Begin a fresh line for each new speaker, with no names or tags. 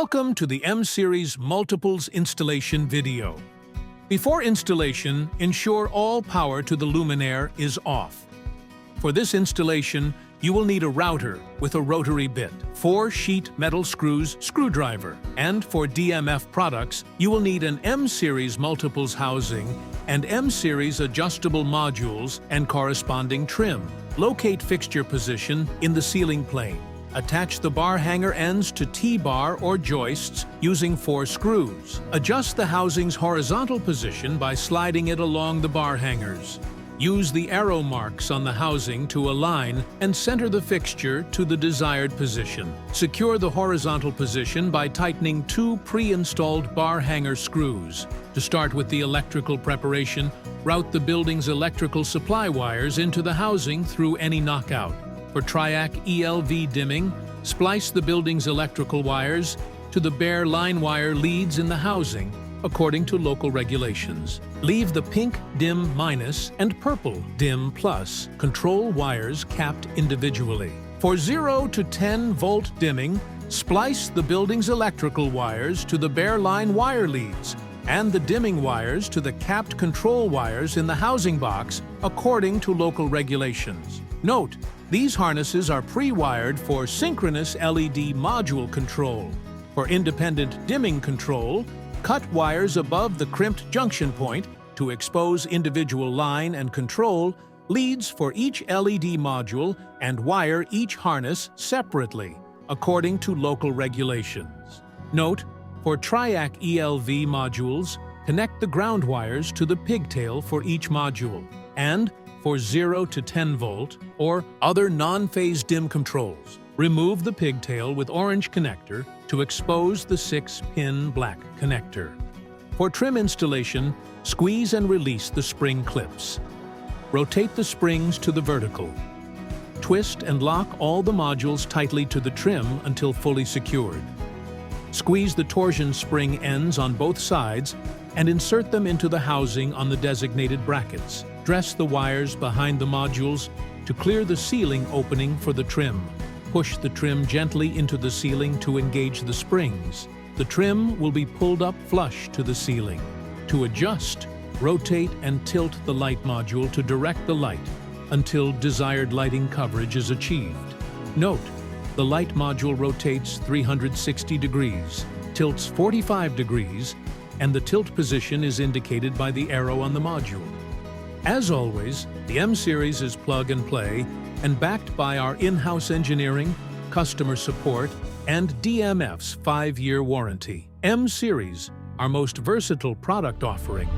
Welcome to the M-Series Multiples installation video. Before installation, ensure all power to the luminaire is off. For this installation, you will need a router with a rotary bit, 4 sheet metal screws, screwdriver, and for DMF products, you will need an M-Series multiples housing and M-Series adjustable modules and corresponding trim. Locate fixture position in the ceiling plane. Attach the bar hanger ends to T-bar or joists using 4 screws. Adjust the housing's horizontal position by sliding it along the bar hangers. Use the arrow marks on the housing to align and center the fixture to the desired position. Secure the horizontal position by tightening 2 pre-installed bar hanger screws. To start with the electrical preparation, route the building's electrical supply wires into the housing through any knockout. For TRIAC ELV dimming, splice the building's electrical wires to the bare line wire leads in the housing according to local regulations. Leave the pink dim minus and purple dim plus control wires capped individually. For 0 to 10 volt dimming, splice the building's electrical wires to the bare line wire leads and the dimming wires to the capped control wires in the housing box according to local regulations. Note, these harnesses are pre-wired for synchronous LED module control. For independent dimming control, cut wires above the crimped junction point to expose individual line and control leads for each LED module and wire each harness separately, according to local regulations. Note, for TRIAC ELV modules, connect the ground wires to the pigtail for each module, and for 0 to 10 volt or other non-phase dim controls, remove the pigtail with orange connector to expose the 6-pin black connector. For trim installation, squeeze and release the spring clips. Rotate the springs to the vertical. Twist and lock all the modules tightly to the trim until fully secured. Squeeze the torsion spring ends on both sides and insert them into the housing on the designated brackets. Dress the wires behind the modules to clear the ceiling opening for the trim. Push the trim gently into the ceiling to engage the springs. The trim will be pulled up flush to the ceiling. To adjust, rotate and tilt the light module to direct the light until desired lighting coverage is achieved. Note, the light module rotates 360 degrees, tilts 45 degrees, and the tilt position is indicated by the arrow on the module. As always, the M-Series is plug and play and backed by our in-house engineering, customer support, and DMF's 5-year warranty. M-Series, our most versatile product offering.